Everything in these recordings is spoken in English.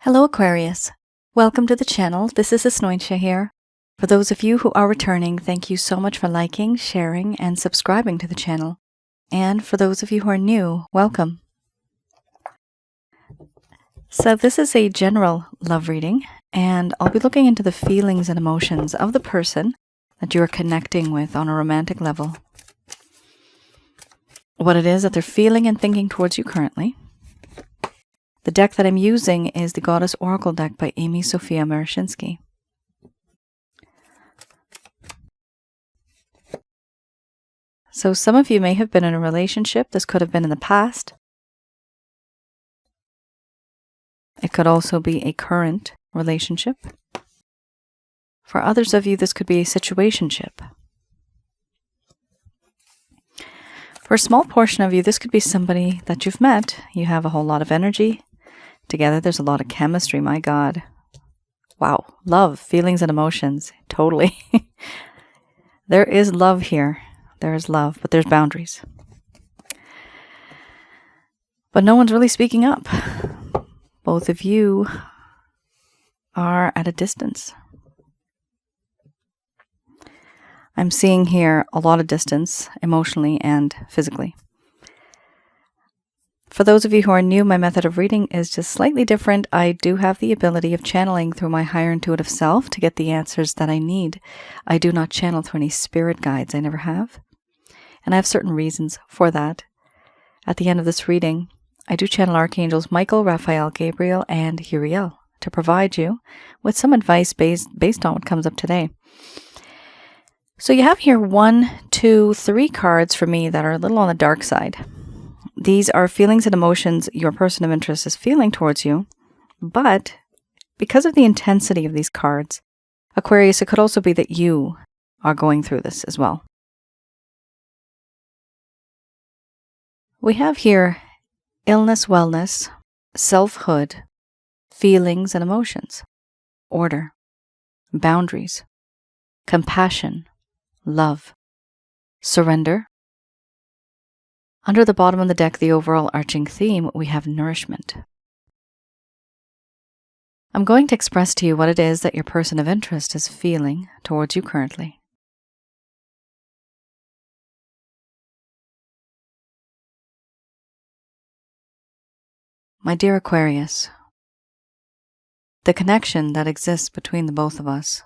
Hello Aquarius. Welcome to the channel. This is Asnointia here. For those of you who are returning, thank you so much for liking, sharing, and subscribing to the channel. And for those of you who are new, welcome. So this is a general love reading, and I'll be looking into the feelings and emotions of the person that you are connecting with on a romantic level. What it is that they're feeling and thinking towards you currently. The deck that I'm using is the Goddess Oracle deck by Amy Sophia Marashinsky. So some of you may have been in a relationship. This could have been in the past. It could also be a current relationship. For others of you, this could be a situationship. For a small portion of you, this could be somebody that you've met. You have a whole lot of energy together. There's a lot of chemistry, my God. Wow. Love, feelings and emotions. Totally. There is love here. There is love, but there's boundaries. But no one's really speaking up. Both of you are at a distance. I'm seeing here a lot of distance, emotionally and physically. For those of you who are new, my method of reading is just slightly different. I do have the ability of channeling through my higher intuitive self to get the answers that I need. I do not channel through any spirit guides. I never have. And I have certain reasons for that. At the end of this reading, I do channel Archangels Michael, Raphael, Gabriel, and Uriel to provide you with some advice based on what comes up today. So you have here 1, 2, 3 cards for me that are a little on the dark side. These are feelings and emotions your person of interest is feeling towards you, but because of the intensity of these cards, Aquarius, it could also be that you are going through this as well. We have here illness, wellness, selfhood, feelings and emotions, order, boundaries, compassion, love, surrender. Under the bottom of the deck, the overall arching theme, we have nourishment. I'm going to express to you what it is that your person of interest is feeling towards you currently. My dear Aquarius, the connection that exists between the both of us,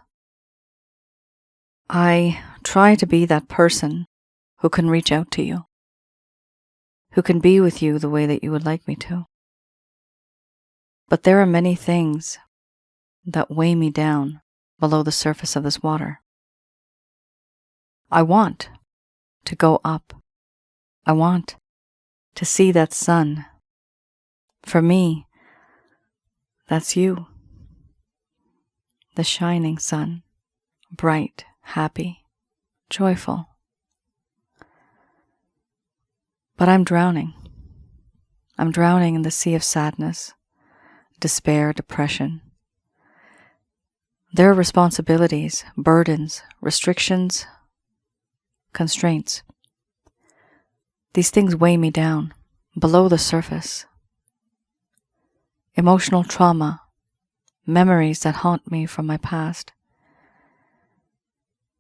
I try to be that person who can reach out to you, who can be with you the way that you would like me to. But there are many things that weigh me down below the surface of this water. I want to go up. I want to see that sun. For me, that's you. The shining sun, bright, happy, joyful. But I'm drowning. I'm drowning in the sea of sadness, despair, depression. There are responsibilities, burdens, restrictions, constraints. These things weigh me down below the surface. Emotional trauma, memories that haunt me from my past.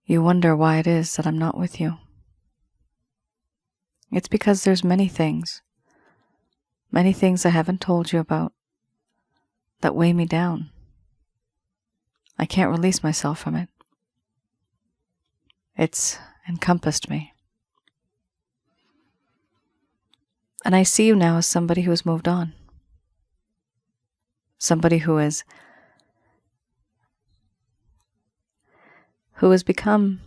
You wonder why it is that I'm not with you. It's because there's many things I haven't told you about that weigh me down. I can't release myself from it. It's encompassed me. And I see you now as somebody who has moved on. Somebody who has become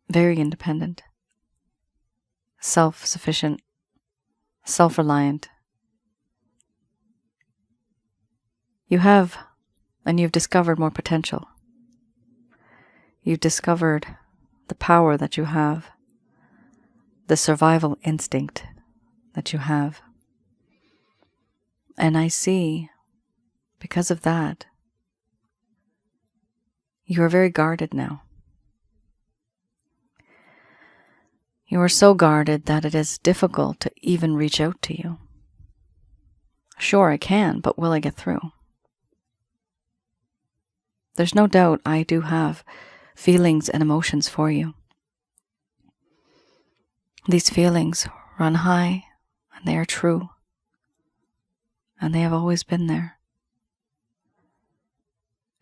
very independent, self-sufficient, self-reliant. You have, and you've discovered more potential. You've discovered the power that you have, the survival instinct that you have. And I see, because of that, you are very guarded now. You are so guarded that it is difficult to even reach out to you. Sure, I can, but will I get through? There's no doubt I do have feelings and emotions for you. These feelings run high, and they are true, and they have always been there.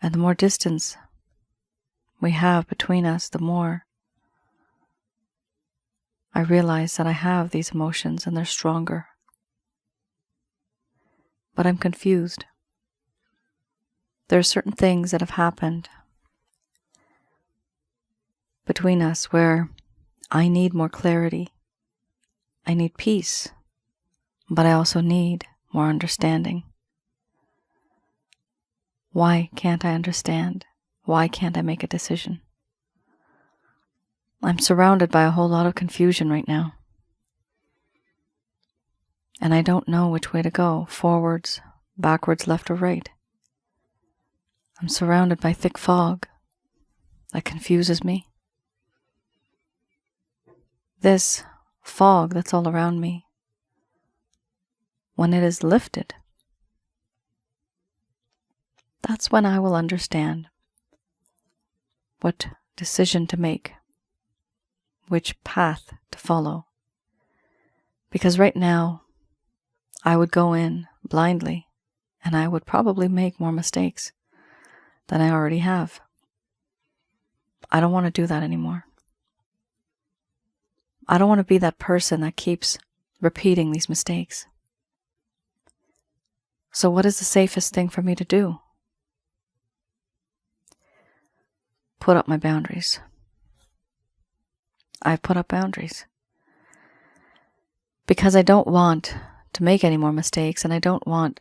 And the more distance we have between us, the more I realize that I have these emotions and they're stronger. But I'm confused. There are certain things that have happened between us where I need more clarity. I need peace, but I also need more understanding. Why can't I understand? Why can't I make a decision? I'm surrounded by a whole lot of confusion right now. And I don't know which way to go, forwards, backwards, left, or right. I'm surrounded by thick fog that confuses me. This fog that's all around me, when it is lifted, that's when I will understand what decision to make, which path to follow. Because right now, I would go in blindly, and I would probably make more mistakes than I already have. I don't want to do that anymore. I don't want to be that person that keeps repeating these mistakes. So what is the safest thing for me to do? Put up my boundaries. I've put up boundaries. Because I don't want to make any more mistakes, and I don't want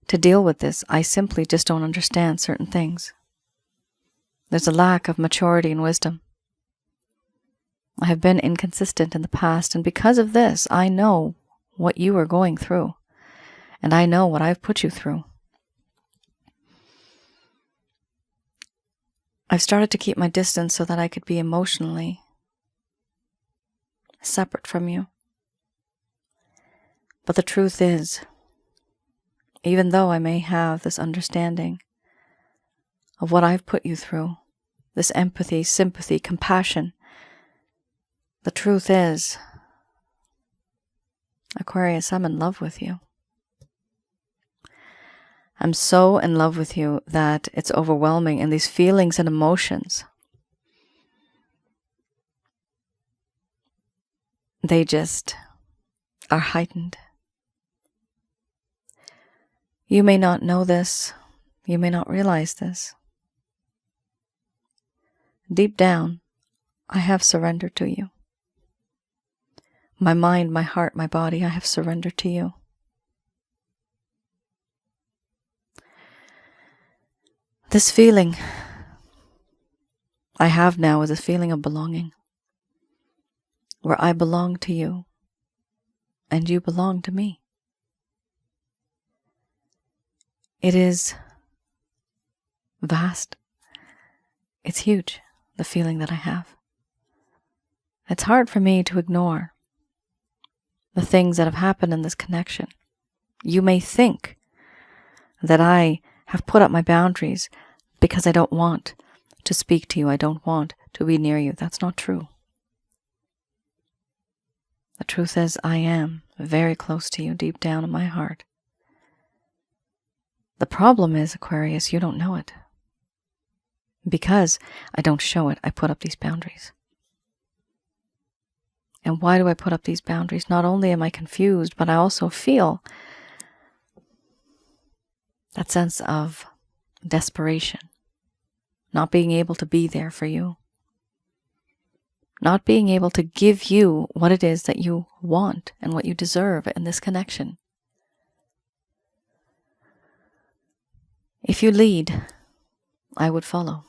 to deal with this. I simply just don't understand certain things. There's a lack of maturity and wisdom. I have been inconsistent in the past, and because of this, I know what you are going through, and I know what I've put you through. I've started to keep my distance so that I could be emotionally separate from you. But the truth is, even though I may have this understanding of what I've put you through, this empathy, sympathy, compassion, the truth is, Aquarius, I'm in love with you. I'm so in love with you that it's overwhelming, and these feelings and emotions, they just are heightened. You may not know this, you may not realize this. Deep down, I have surrendered to you. My mind, my heart, my body, I have surrendered to you. This feeling I have now is a feeling of belonging, where I belong to you and you belong to me. It is vast. It's huge, the feeling that I have. It's hard for me to ignore the things that have happened in this connection. You may think that I have put up my boundaries because I don't want to speak to you. I don't want to be near you. That's not true. The truth is, I am very close to you deep down in my heart. The problem is, Aquarius, you don't know it. Because I don't show it, I put up these boundaries. And why do I put up these boundaries? Not only am I confused, but I also feel that sense of desperation, not being able to be there for you, not being able to give you what it is that you want and what you deserve in this connection. If you lead, I would follow.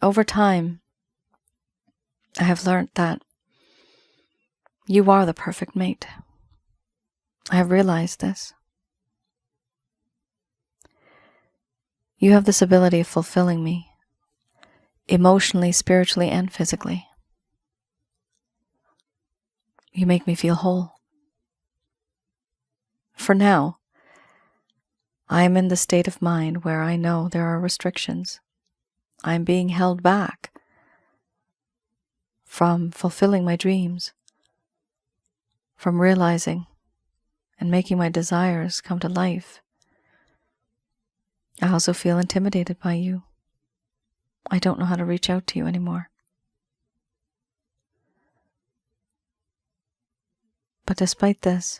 Over time, I have learned that you are the perfect mate. I have realized this. You have this ability of fulfilling me, emotionally, spiritually, and physically. You make me feel whole. For now, I am in the state of mind where I know there are restrictions. I'm being held back from fulfilling my dreams, from realizing and making my desires come to life. I also feel intimidated by you. I don't know how to reach out to you anymore. But despite this,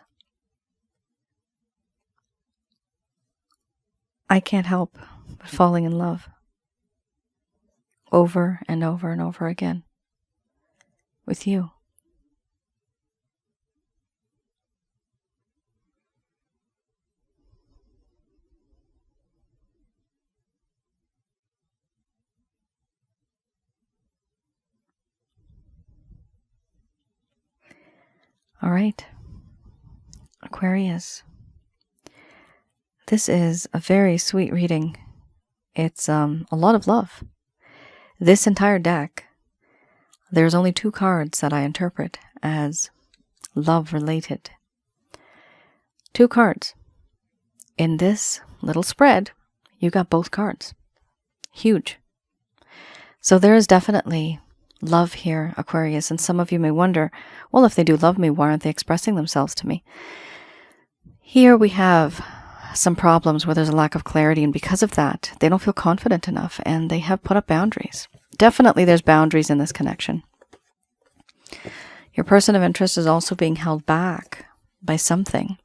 I can't help but falling in love over and over and over again with you. All right, Aquarius. This is a very sweet reading. It's a lot of love. This entire deck, there's only 2 cards that I interpret as love-related. 2 cards. In this little spread, you got both cards. Huge. So there is definitely love here, Aquarius, and some of you may wonder, well, if they do love me, why aren't they expressing themselves to me? Here we have some problems where there's a lack of clarity, and because of that, they don't feel confident enough, and they have put up boundaries. Definitely there's boundaries in this connection. Your person of interest is also being held back by something.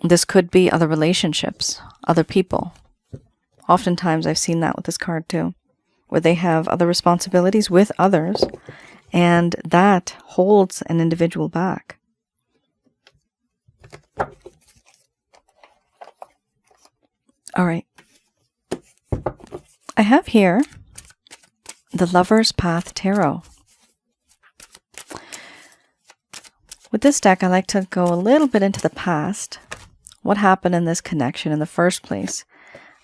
This could be other relationships, other people. Oftentimes I've seen that with this card too, where they have other responsibilities with others, and that holds an individual back. All right. I have here the Lover's Path Tarot. With this deck, I like to go a little bit into the past. What happened in this connection in the first place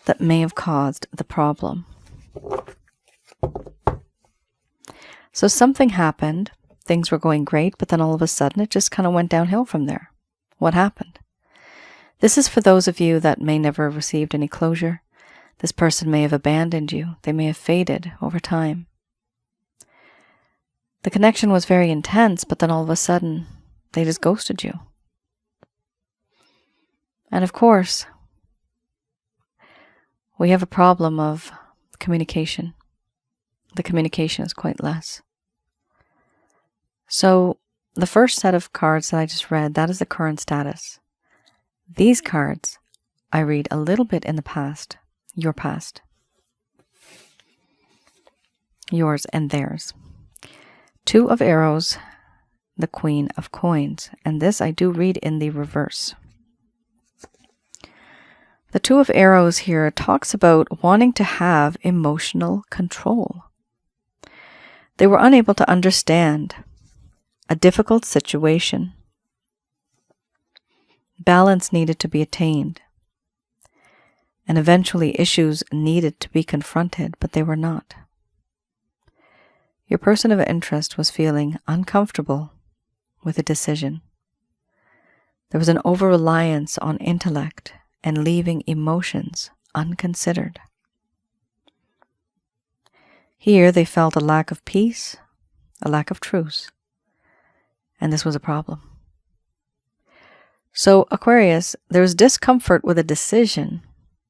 that may have caused the problem? So something happened. Things were going great, but then all of a sudden it just kind of went downhill from there. What happened? This is for those of you that may never have received any closure. This person may have abandoned you. They may have faded over time. The connection was very intense, but then all of a sudden, they just ghosted you. And of course, we have a problem of communication. The communication is quite less. So, the first set of cards that I just read, that is the current status. These cards, I read a little bit in the past, your past. Yours and theirs. 2 of Arrows, the Queen of Coins, and this I do read in the reverse. The 2 of Arrows here talks about wanting to have emotional control. They were unable to understand a difficult situation. Balance needed to be attained, and eventually issues needed to be confronted, but they were not. Your person of interest was feeling uncomfortable with a decision. There was an over-reliance on intellect and leaving emotions unconsidered. Here they felt a lack of peace, a lack of truth, and this was a problem. So, Aquarius, there's discomfort with a decision.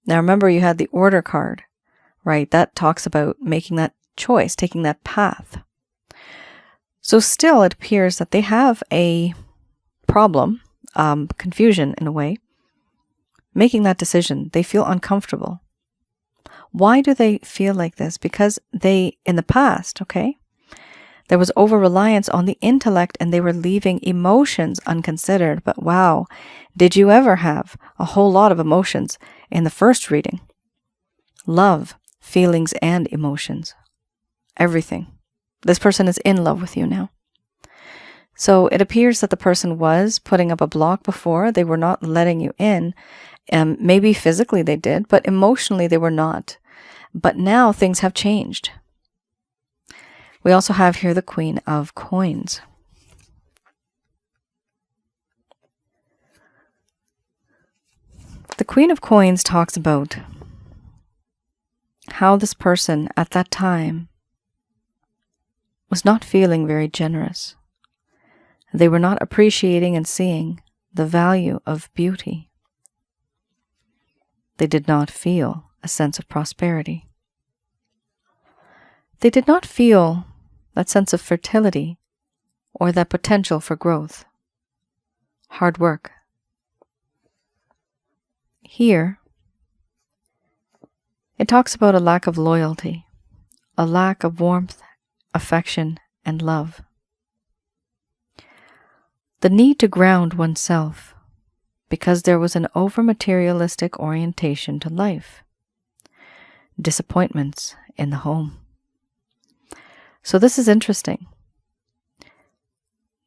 Now, remember, you had the order card, right? That talks about making that choice, taking that path. So still, it appears that they have a problem, confusion in a way, making that decision. They feel uncomfortable. Why do they feel like this? Because they, in the past, okay, there was over-reliance on the intellect and they were leaving emotions unconsidered. But wow, did you ever have a whole lot of emotions in the first reading? Love, feelings, and emotions. Everything. This person is in love with you now. So it appears that the person was putting up a block before. They were not letting you in. Maybe physically they did, but emotionally they were not. But now things have changed. We also have here the Queen of Coins. The Queen of Coins talks about how this person at that time was not feeling very generous. They were not appreciating and seeing the value of beauty. They did not feel a sense of prosperity. They did not feel that sense of fertility or that potential for growth. Hard work. Here, it talks about a lack of loyalty, a lack of warmth, affection, and love. The need to ground oneself because there was an over-materialistic orientation to life. Disappointments in the home. So this is interesting.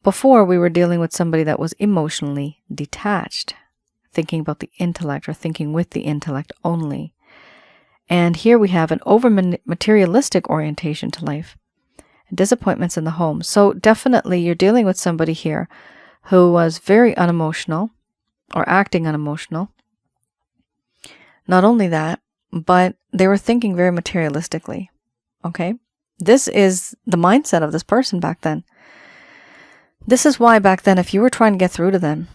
Before, we were dealing with somebody that was emotionally detached, thinking about the intellect or thinking with the intellect only. And here we have an over-materialistic orientation to life. Disappointments in the home. So definitely you're dealing with somebody here who was very unemotional or acting unemotional. Not only that, but they were thinking very materialistically. Okay? This is the mindset of this person back then. This is why back then, if you were trying to get through to them,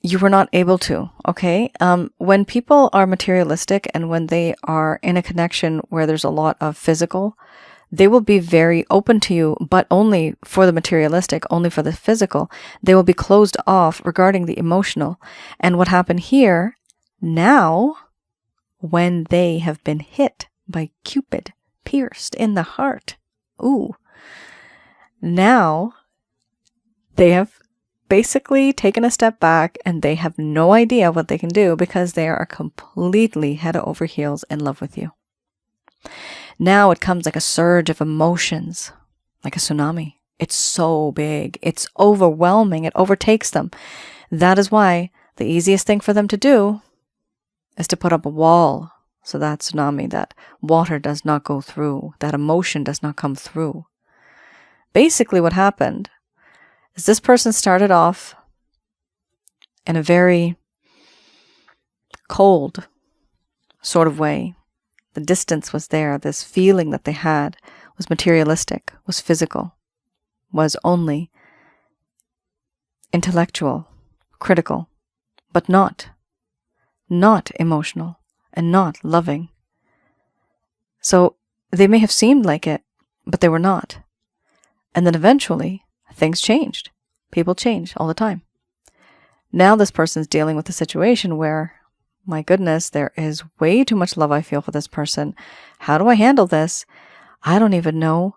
you were not able to, okay? When people are materialistic and when they are in a connection where there's a lot of physical, they will be very open to you, but only for the materialistic, only for the physical. They will be closed off regarding the emotional. And what happened here, now, when they have been hit by Cupid, pierced in the heart, now they have basically taken a step back and they have no idea what they can do because they are completely head over heels in love with you. Now it comes like a surge of emotions, like a tsunami. It's so big. It's overwhelming. It overtakes them. That is why the easiest thing for them to do is to put up a wall so that tsunami, that water does not go through, that emotion does not come through. Basically what happened is this person started off in a very cold sort of way. The distance was there. This feeling that they had was materialistic, was physical, was only intellectual, critical, but not emotional and not loving. So they may have seemed like it, but they were not. And then eventually things changed. People change all the time. Now this person's dealing with a situation where, my goodness, there is way too much love I feel for this person. How do I handle this? I don't even know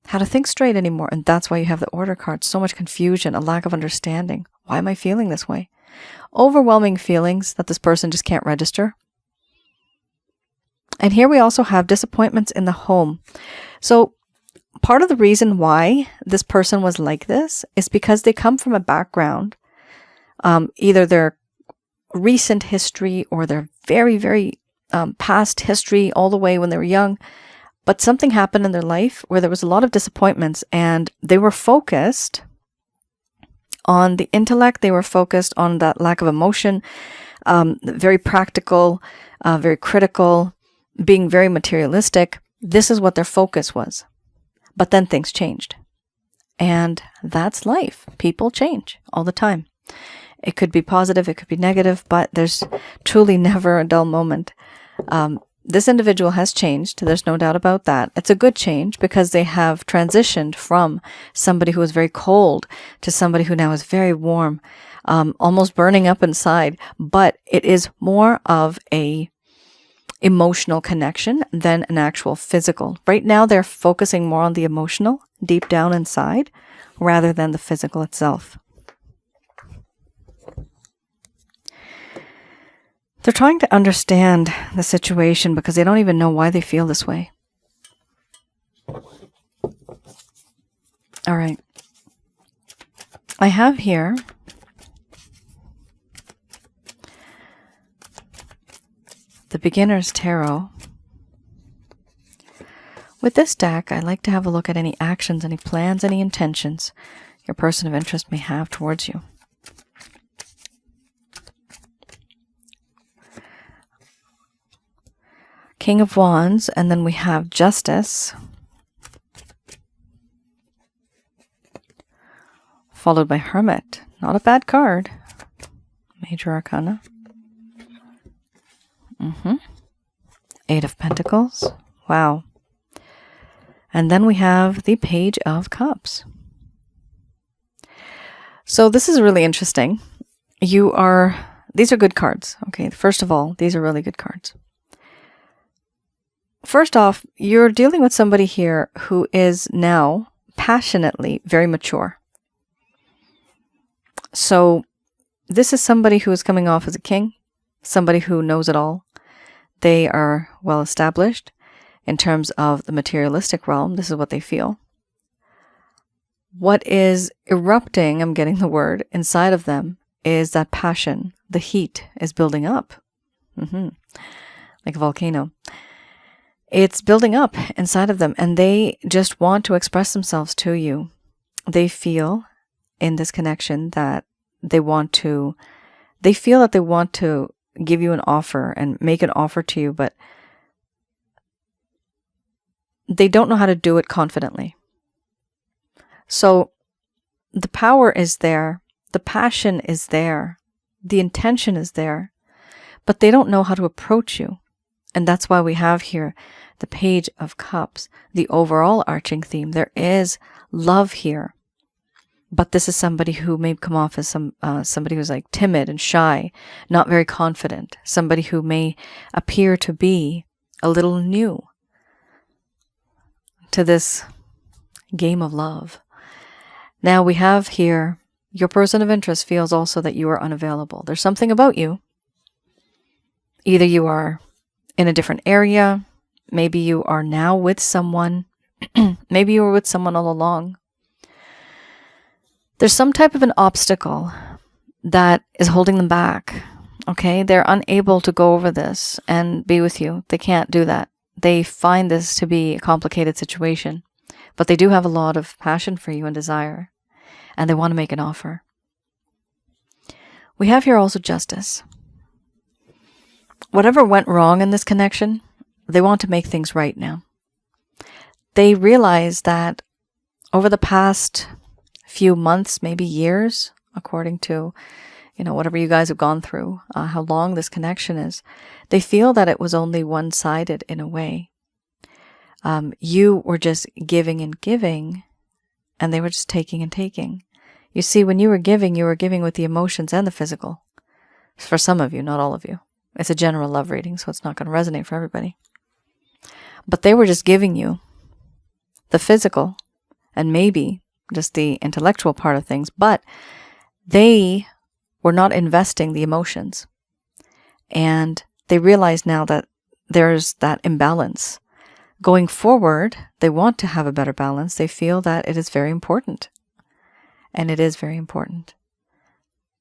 how to think straight anymore. And that's why you have the order card. So much confusion, a lack of understanding. Why am I feeling this way? Overwhelming feelings that this person just can't register. And here we also have disappointments in the home. So part of the reason why this person was like this is because they come from a background, either their recent history or their very, very past history all the way when they were young. But something happened in their life where there was a lot of disappointments and they were focused on the intellect. They were focused on that lack of emotion, very practical, very critical, being very materialistic. This is what their focus was. But then things changed. And that's life. People change all the time. It could be positive, it could be negative, but there's truly never a dull moment. This individual has changed. There's no doubt about that. It's a good change because they have transitioned from somebody who was very cold to somebody who now is very warm, almost burning up inside. But it is more of a emotional connection than an actual physical. Right now, they're focusing more on the emotional deep down inside rather than the physical itself. They're trying to understand the situation because they don't even know why they feel this way. All right. I have here the Beginner's Tarot. With this deck, I like to have a look at any actions, any plans, any intentions your person of interest may have towards you. King of Wands, and then we have Justice, followed by Hermit. Not a bad card. Major Arcana. Eight of Pentacles. Wow. And then we have the Page of Cups. So this is really interesting. These are good cards. Okay, first of all, these are really good cards. First off, you're dealing with somebody here who is now passionately very mature. So this is somebody who is coming off as a king, somebody who knows it all. They are well established in terms of the materialistic realm. This is what they feel. What is erupting, I'm getting the word, inside of them is that passion. The heat is building up. Like a volcano. It's building up inside of them, and they just want to express themselves to you. They feel in this connection that they feel that they want to give you an offer and make an offer to you, but they don't know how to do it confidently. So the power is there, the passion is there, the intention is there, but they don't know how to approach you. And that's why we have here the Page of Cups, the overall arching theme. There is love here, but this is somebody who may come off as somebody who's like timid and shy, not very confident, somebody who may appear to be a little new to this game of love. Now we have here, your person of interest feels also that you are unavailable. There's something about you. Either you are in a different area, maybe you are now with someone, maybe you were with someone all along. There's some type of an obstacle that is holding them back, okay? They're unable to go over this and be with you. They can't do that. They find this to be a complicated situation, but they do have a lot of passion for you and desire, and they want to make an offer. We have here also Justice. Whatever went wrong in this connection, they want to make things right now. They realize that over the past few months, maybe years, according to, whatever you guys have gone through, how long this connection is, they feel that it was only one-sided in a way. You were just giving and giving, and they were just taking and taking. You see, when you were giving with the emotions and the physical. For some of you, not all of you. It's a general love reading, so it's not going to resonate for everybody. But they were just giving you the physical and maybe just the intellectual part of things, but they were not investing the emotions. And they realize now that there's that imbalance. Going forward, they want to have a better balance. They feel that it is very important. And it is very important.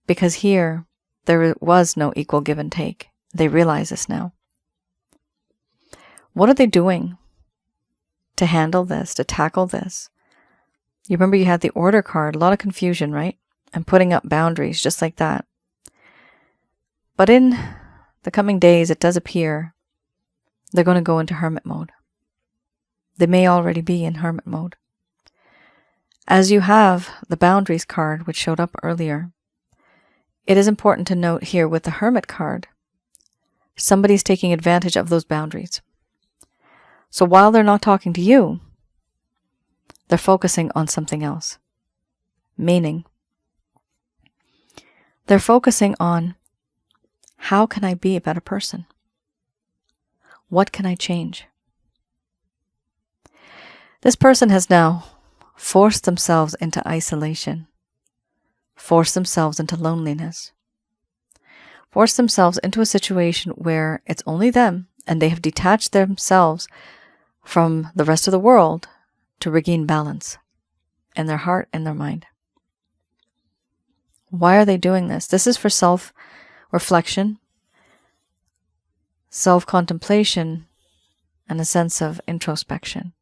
Because here, there was no equal give and take. They realize this now. What are they doing to handle this, to tackle this? You remember you had the Order card, a lot of confusion, right? And putting up boundaries, just like that. But in the coming days, it does appear they're going to go into hermit mode. They may already be in hermit mode. As you have the boundaries card, which showed up earlier, it is important to note here with the Hermit card, somebody's taking advantage of those boundaries. So while they're not talking to you, they're focusing on something else. Meaning, they're focusing on, how can I be a better person? What can I change? This person has now forced themselves into isolation, forced themselves into loneliness, forced themselves into a situation where it's only them, and they have detached themselves from the rest of the world to regain balance in their heart and their mind. Why are they doing this? This is for self-reflection, self-contemplation, and a sense of introspection.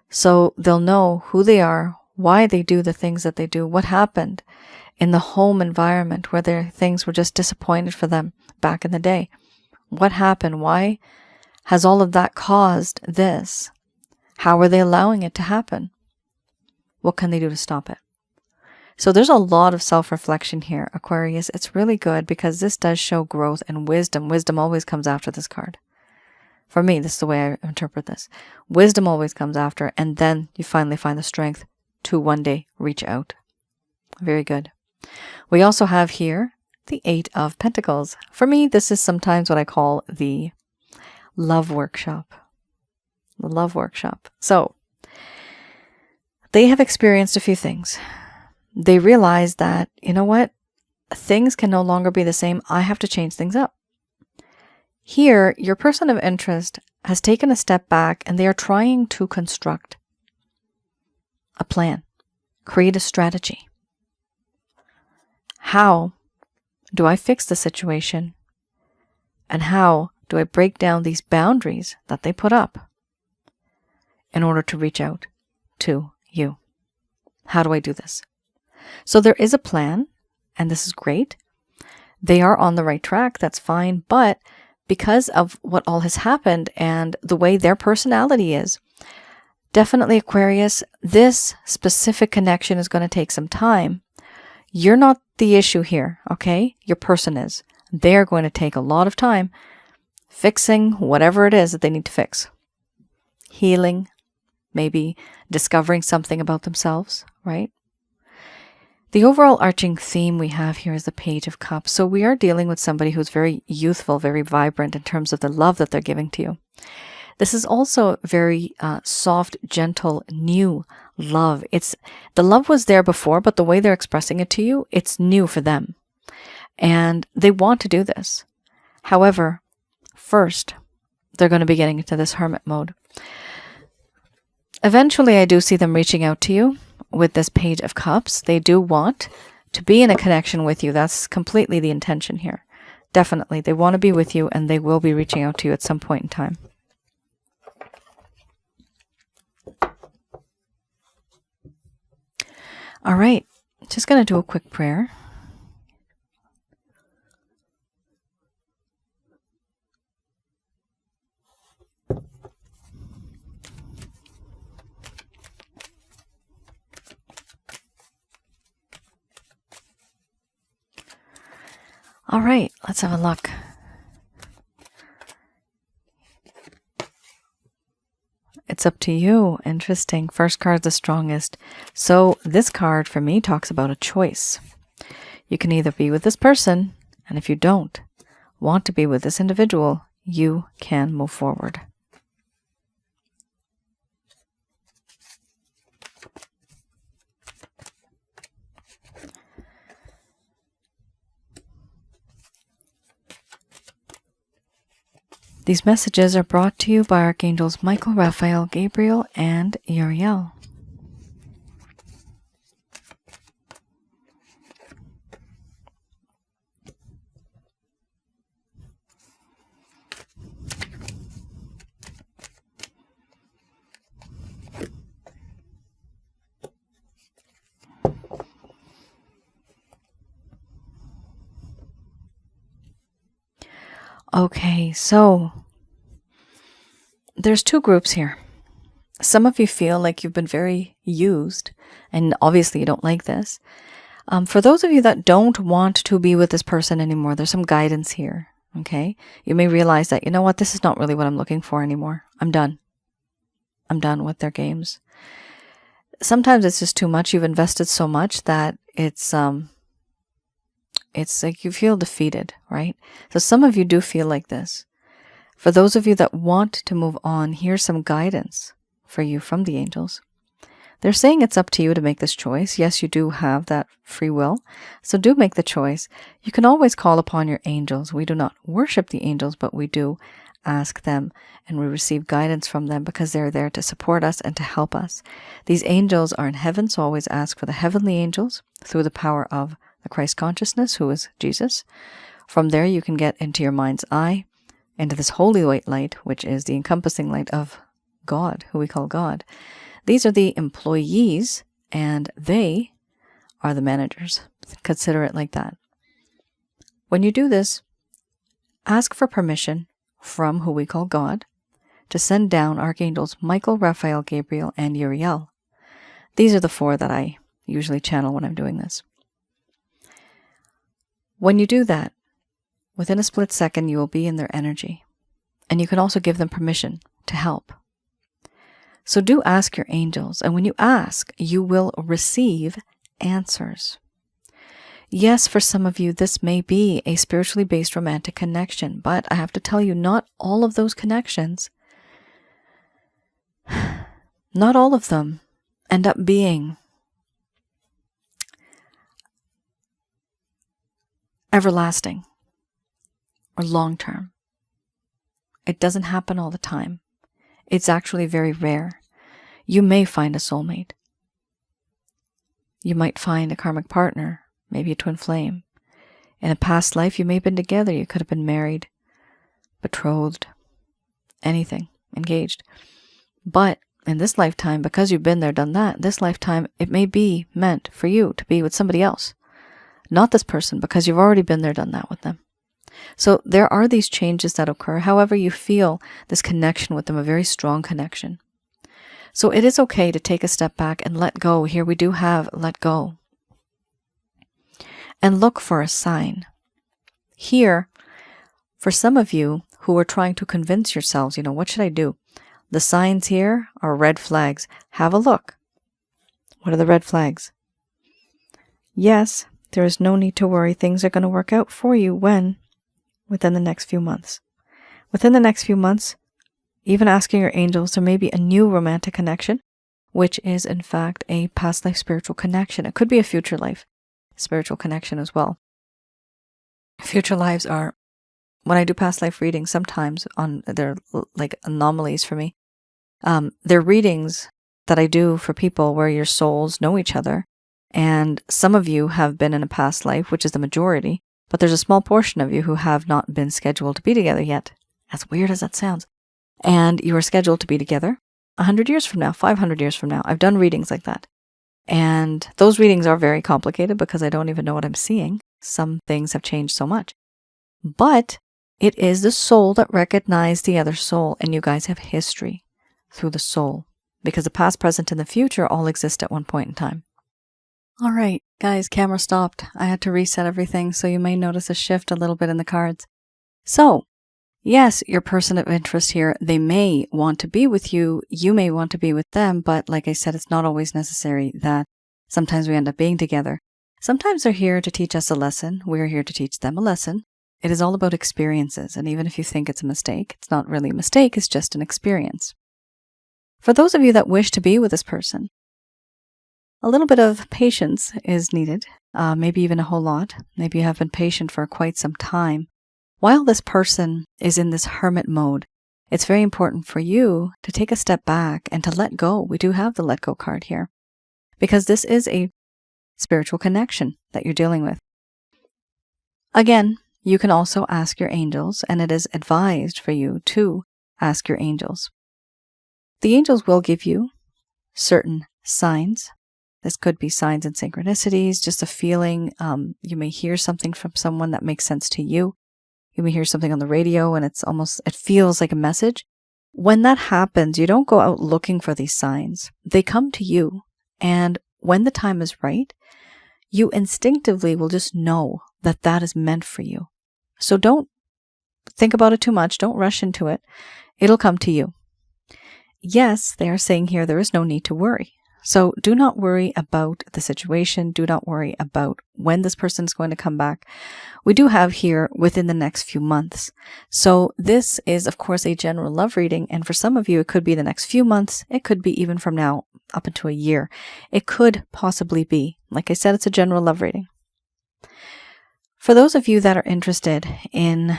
So they'll know who they are, why they do the things that they do, what happened in the home environment where things were just disappointed for them back in the day. What happened? Why Has all of that caused this? How are they allowing it to happen? What can they do to stop it? So there's a lot of self-reflection here, Aquarius. It's really good because this does show growth and wisdom. Wisdom always comes after this card. For me, this is the way I interpret this. Wisdom always comes after, and then you finally find the strength to one day reach out. Very good. We also have here the Eight of Pentacles. For me, this is sometimes what I call the love workshop. The love workshop. So, they have experienced a few things. They realize that, you know what? Things can no longer be the same. I have to change things up. Here, your person of interest has taken a step back and they are trying to construct a plan, create a strategy. How do I fix the situation? And how do I break down these boundaries that they put up in order to reach out to you? How do I do this? So there is a plan, and this is great. They are on the right track, that's fine, but because of what all has happened and the way their personality is, definitely Aquarius, this specific connection is going to take some time. You're not the issue here, okay? Your person is. They're going to take a lot of time fixing whatever it is that they need to fix. Healing, maybe discovering something about themselves, right? The overall arching theme we have here is the Page of Cups. So we are dealing with somebody who's very youthful, very vibrant in terms of the love that they're giving to you. This is also very soft, gentle, new love. The love was there before, but the way they're expressing it to you, it's new for them. And they want to do this. However, first, they're going to be getting into this hermit mode. Eventually, I do see them reaching out to you with this Page of Cups. They do want to be in a connection with you. That's completely the intention here. Definitely. They want to be with you and they will be reaching out to you at some point in time. All right. Just going to do a quick prayer. All right, let's have a look. It's up to you. Interesting. First card's the strongest. So this card for me talks about a choice. You can either be with this person, and if you don't want to be with this individual, you can move forward. These messages are brought to you by Archangels Michael, Raphael, Gabriel, and Uriel. Okay, so there's two groups here. Some of you feel like you've been very used, and obviously you don't like this. For those of you that don't want to be with this person anymore, there's some guidance here, okay? You may realize that, you know what, this is not really what I'm looking for anymore. I'm done. I'm done with their games. Sometimes it's just too much. You've invested so much that it's like you feel defeated, right? So some of you do feel like this. For those of you that want to move on, here's some guidance for you from the angels. They're saying it's up to you to make this choice. Yes, you do have that free will. So do make the choice. You can always call upon your angels. We do not worship the angels, but we do ask them and we receive guidance from them because they're there to support us and to help us. These angels are in heaven, so always ask for the heavenly angels through the power of the Christ consciousness, who is Jesus. From there, you can get into your mind's eye, into this holy white light, which is the encompassing light of God, who we call God. These are the employees, and they are the managers. Consider it like that. When you do this, ask for permission from who we call God, to send down Archangels Michael, Raphael, Gabriel, and Uriel. These are the 4 that I usually channel when I'm doing this. When you do that, within a split second, you will be in their energy. And you can also give them permission to help. So do ask your angels. And when you ask, you will receive answers. Yes, for some of you, this may be a spiritually based romantic connection. But I have to tell you, not all of those connections, not all of them end up being everlasting or long-term. It doesn't happen all the time. It's actually very rare. You may find a soulmate. You might find a karmic partner, maybe a twin flame. In a past life, you may have been together. You could have been married, betrothed, anything, engaged. But in this lifetime, because you've been there, done that, this lifetime, it may be meant for you to be with somebody else. Not this person, because you've already been there, done that with them. So there are these changes that occur. However, you feel this connection with them, a very strong connection. So it is okay to take a step back and let go. Here we do have let go. And look for a sign. Here, for some of you who are trying to convince yourselves, what should I do? The signs here are red flags. Have a look. What are the red flags? Yes, there is no need to worry. Things are going to work out for you within the next few months. Within the next few months, even asking your angels, there may be a new romantic connection, which is in fact a past life spiritual connection. It could be a future life spiritual connection as well. Future lives are, when I do past life readings, sometimes they're like anomalies for me. They're readings that I do for people where your souls know each other. And some of you have been in a past life, which is the majority, but there's a small portion of you who have not been scheduled to be together yet. As weird as that sounds. And you are scheduled to be together 100 years from now, 500 years from now. I've done readings like that. And those readings are very complicated because I don't even know what I'm seeing. Some things have changed so much. But it is the soul that recognized the other soul, and you guys have history through the soul, because the past, present, and the future all exist at one point in time. All right, guys, camera stopped. I had to reset everything, so you may notice a shift a little bit in the cards. So, yes, your person of interest here, they may want to be with you. You may want to be with them, but like I said, it's not always necessary that sometimes we end up being together. Sometimes they're here to teach us a lesson. We're here to teach them a lesson. It is all about experiences, and even if you think it's a mistake, it's not really a mistake, it's just an experience. For those of you that wish to be with this person, a little bit of patience is needed, maybe even a whole lot. Maybe you have been patient for quite some time. While this person is in this hermit mode, it's very important for you to take a step back and to let go. We do have the let go card here, because this is a spiritual connection that you're dealing with. Again, you can also ask your angels, and it is advised for you to ask your angels. The angels will give you certain signs. This could be signs and synchronicities, just a feeling. You may hear something from someone that makes sense to you. You may hear something on the radio and it feels like a message. When that happens, you don't go out looking for these signs. They come to you. And when the time is right, you instinctively will just know that that is meant for you. So don't think about it too much. Don't rush into it. It'll come to you. Yes, they are saying here there is no need to worry. So do not worry about the situation. Do not worry about when this person is going to come back. We do have here within the next few months. So this is, of course, a general love reading. And for some of you, it could be the next few months. It could be even from now up into a year. It could possibly be. Like I said, it's a general love reading. For those of you that are interested in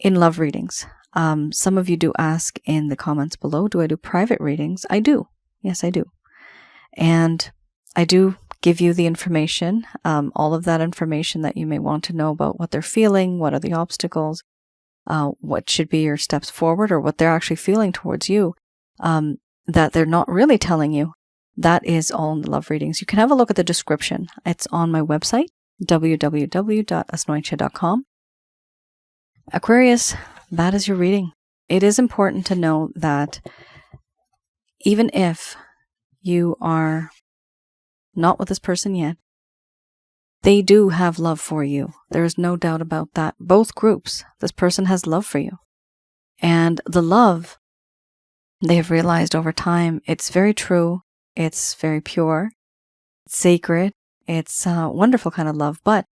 love readings, some of you do ask in the comments below, do I do private readings? I do. Yes, I do. And I do give you the information, all of that information that you may want to know about what they're feeling, what are the obstacles, what should be your steps forward, or what they're actually feeling towards you, that they're not really telling you. That is all in the love readings. You can have a look at the description. It's on my website, www.asnointia.com. Aquarius, that is your reading. it is important to know that even if you are not with this person yet, they do have love for you. There is no doubt about that. Both groups, this person has love for you. And the love, they have realized over time, it's very true, it's very pure, it's sacred, it's a wonderful kind of love, but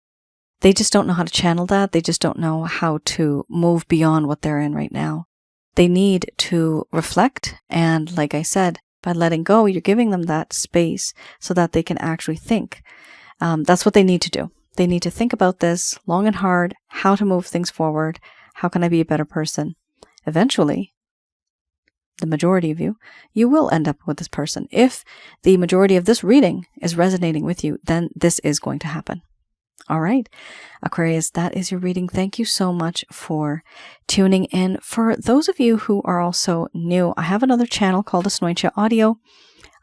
they just don't know how to channel that. They just don't know how to move beyond what they're in right now. They need to reflect, and like I said, by letting go, you're giving them that space so that they can actually think. That's what they need to do. They need to think about this long and hard, how to move things forward. How can I be a better person? Eventually, the majority of you will end up with this person. If the majority of this reading is resonating with you, then this is going to happen. All right, Aquarius, that is your reading. Thank you so much for tuning in. For those of you who are also new, I have another channel called Asnointia Audio.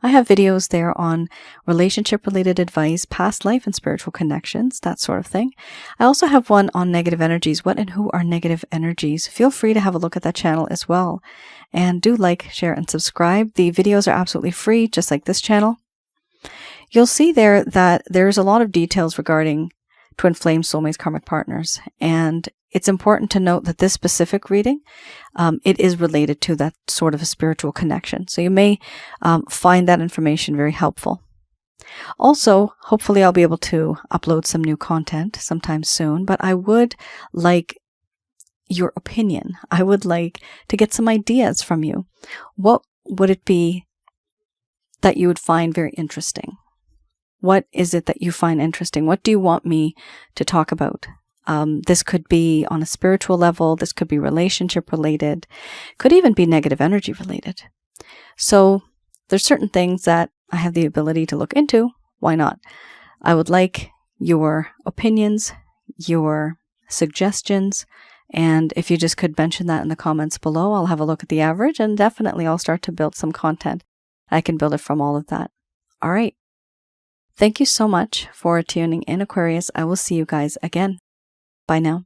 I have videos there on relationship-related advice, past life and spiritual connections, that sort of thing. I also have one on negative energies. What and who are negative energies? Feel free to have a look at that channel as well. And do like, share, and subscribe. The videos are absolutely free, just like this channel. You'll see there that there's a lot of details regarding twin flame, soulmates, karmic partners. And it's important to note that this specific reading, it is related to that sort of a spiritual connection. So you may find that information very helpful. Also, hopefully I'll be able to upload some new content sometime soon, but I would like your opinion. I would like to get some ideas from you. What would it be that you would find very interesting? What is it that you find interesting? What do you want me to talk about? This could be on a spiritual level. This could be relationship related. Could even be negative energy related. So there's certain things that I have the ability to look into. Why not? I would like your opinions, your suggestions, and if you just could mention that in the comments below, I'll have a look at the average, and definitely I'll start to build some content. I can build it from all of that. All right. Thank you so much for tuning in, Aquarius. I will see you guys again. Bye now.